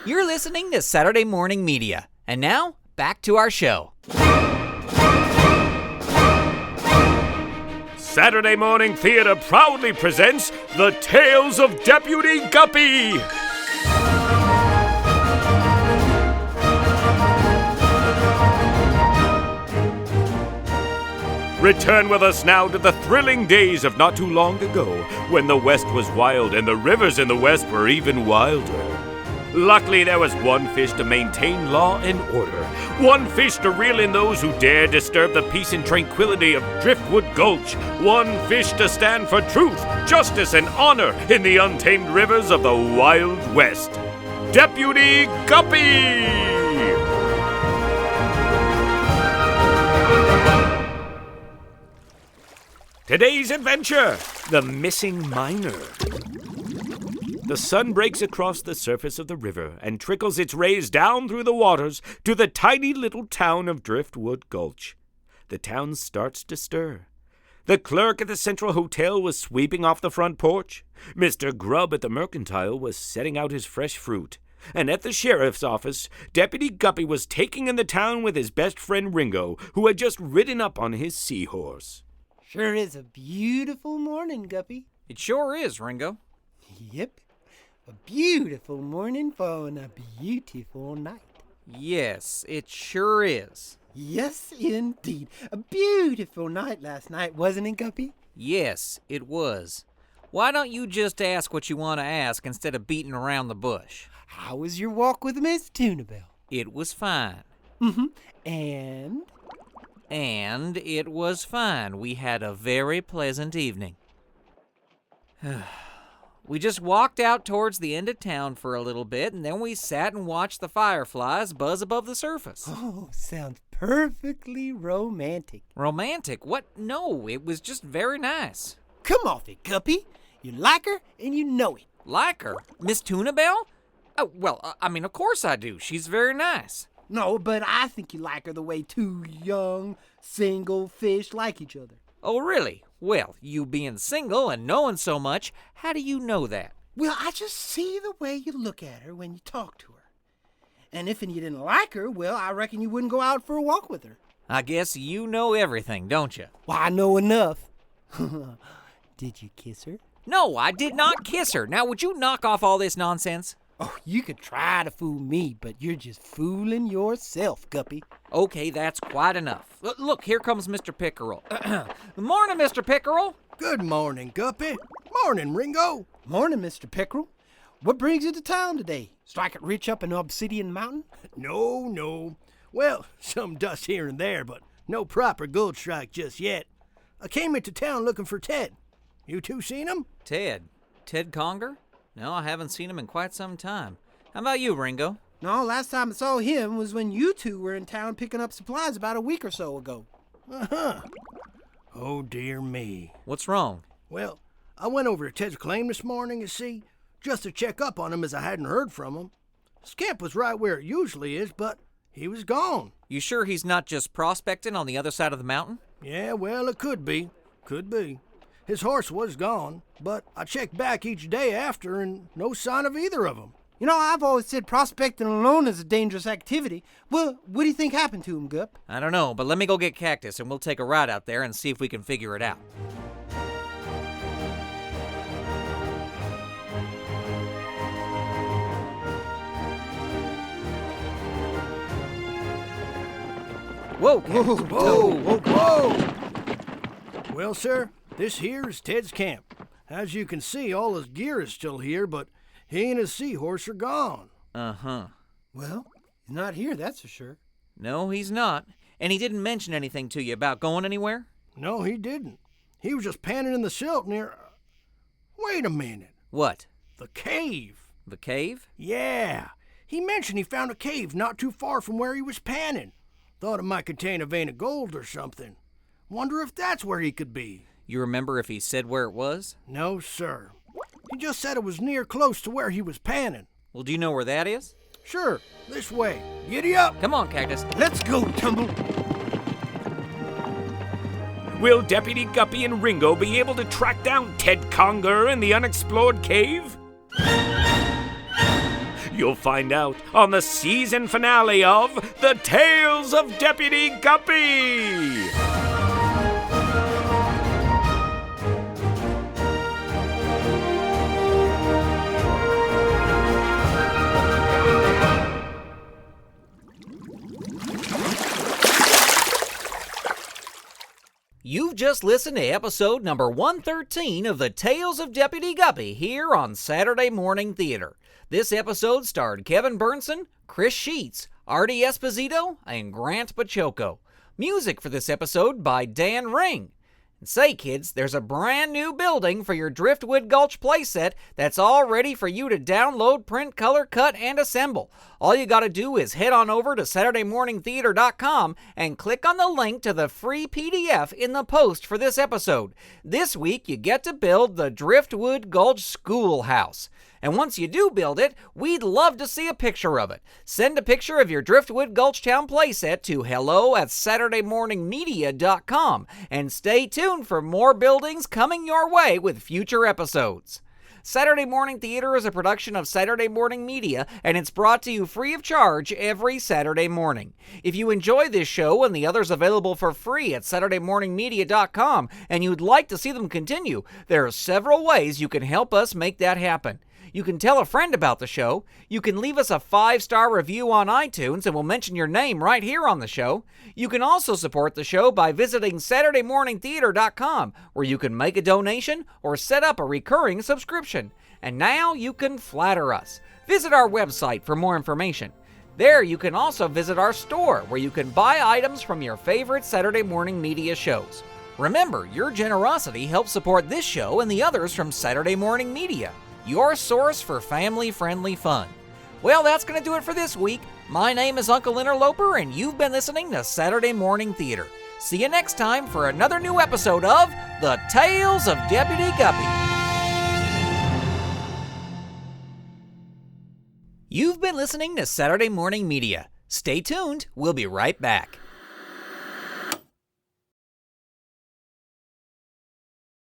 You're listening to Saturday Morning Media. And now, back to our show. Saturday Morning Theater proudly presents The Tales of Deputy Guppy. Return with us now to the thrilling days of not too long ago, when the West was wild and the rivers in the West were even wilder. Luckily, there was one fish to maintain law and order, one fish to reel in those who dare disturb the peace and tranquility of Driftwood Gulch, one fish to stand for truth, justice, and honor in the untamed rivers of the Wild West. Deputy Guppy! Today's adventure, the missing miner. The sun breaks across the surface of the river and trickles its rays down through the waters to the tiny little town of Driftwood Gulch. The town starts to stir. The clerk at the Central Hotel was sweeping off the front porch. Mr. Grubb at the Mercantile was setting out his fresh fruit. And at the sheriff's office, Deputy Guppy was taking in the town with his best friend Ringo, who had just ridden up on his seahorse. Sure is a beautiful morning, Guppy. It sure is, Ringo. Yep. A beautiful morning for a beautiful night. Yes, it sure is. Yes, indeed. A beautiful night last night, wasn't it, Guppy? Yes, it was. Why don't you just ask what you want to ask instead of beating around the bush? How was your walk with Miss Tunabelle? It was fine. And it was fine. We had a very pleasant evening. We just walked out towards the end of town for a little bit, and then we sat and watched the fireflies buzz above the surface. Oh, sounds perfectly romantic. Romantic? What? No, it was just very nice. Come off it, Guppy. You like her, and you know it. Like her? Miss Tunabelle? Oh, well, of course I do. She's very nice. No, but I think you like her the way two young, single fish like each other. Oh, really? Well, you being single and knowing so much, how do you know that? Well, I just see the way you look at her when you talk to her. And if you didn't like her, well, I reckon you wouldn't go out for a walk with her. I guess you know everything, don't you? Well, I know enough. Did you kiss her? No, I did not kiss her. Now, would you knock off all this nonsense? Oh, you could try to fool me, but you're just fooling yourself, Guppy. Okay, that's quite enough. Look, here comes Mr. Pickerel. Good morning, Mr. Pickerel. Good morning, Guppy. Morning, Ringo. Morning, Mr. Pickerel. What brings you to town today? Strike it rich up in Obsidian Mountain? No. Well, some dust here and there, but no proper gold strike just yet. I came into town looking for Ted. You two seen him? Ted Conger? No, I haven't seen him in quite some time. How about you, Ringo? No, last time I saw him was when you two were in town picking up supplies about a week or so ago. Uh-huh. Oh, dear me. What's wrong? Well, I went over to Ted's claim this morning, you see, just to check up on him as I hadn't heard from him. His camp was right where it usually is, but he was gone. You sure he's not just prospecting on the other side of the mountain? Yeah, well, it could be. Could be. His horse was gone, but I checked back each day after and no sign of either of them. You know, I've always said prospecting alone is a dangerous activity. Well, what do you think happened to him, Gup? I don't know, but let me go get Cactus and we'll take a ride out there and see if we can figure it out. Whoa, Cactus. Whoa. Well, sir, this here is Ted's camp. As you can see, all his gear is still here, but he and his seahorse are gone. Uh-huh. Well, he's not here, that's for sure. No, he's not. And he didn't mention anything to you about going anywhere? No, he didn't. He was just panning in the silt near... Wait a minute. What? The cave. The cave? Yeah. He mentioned he found a cave not too far from where he was panning. Thought it might contain a vein of gold or something. Wonder if that's where he could be. You remember if he said where it was? No, sir. He just said it was near close to where he was panning. Well, do you know where that is? Sure, this way. Giddy up! Come on, Cactus. Let's go, Tumble! Will Deputy Guppy and Ringo be able to track down Ted Conger in the unexplored cave? You'll find out on the season finale of The Tales of Deputy Guppy! You've just listened to episode number 113 of The Tales of Deputy Guppy here on Saturday Morning Theater. This episode starred Kevin Berntson, Chris Sheets, Artie Esposito, and Grant Baciocco. Music for this episode by Dan Ring. And say, kids, there's a brand new building for your Driftwood Gulch playset that's all ready for you to download, print, color, cut, and assemble. All you gotta do is head on over to SaturdayMorningTheater.com and click on the link to the free PDF in the post for this episode. This week, you get to build the Driftwood Gulch Schoolhouse. And once you do build it, we'd love to see a picture of it. Send a picture of your Driftwood Gulchtown playset to hello@SaturdayMorningMedia.com and stay tuned for more buildings coming your way with future episodes. Saturday Morning Theater is a production of Saturday Morning Media, and it's brought to you free of charge every Saturday morning. If you enjoy this show and the others available for free at SaturdayMorningMedia.com and you'd like to see them continue, there are several ways you can help us make that happen. You can tell a friend about the show. You can leave us a 5-star review on iTunes and we'll mention your name right here on the show. You can also support the show by visiting SaturdayMorningTheater.com, where you can make a donation or set up a recurring subscription. And now you can flatter us. Visit our website for more information. There you can also visit our store, where you can buy items from your favorite Saturday Morning Media shows. Remember, your generosity helps support this show and the others from Saturday Morning Media, your source for family-friendly fun. Well, that's going to do it for this week. My name is Uncle Interloper, and you've been listening to Saturday Morning Theater. See you next time for another new episode of The Tales of Deputy Guppy. You've been listening to Saturday Morning Media. Stay tuned. We'll be right back.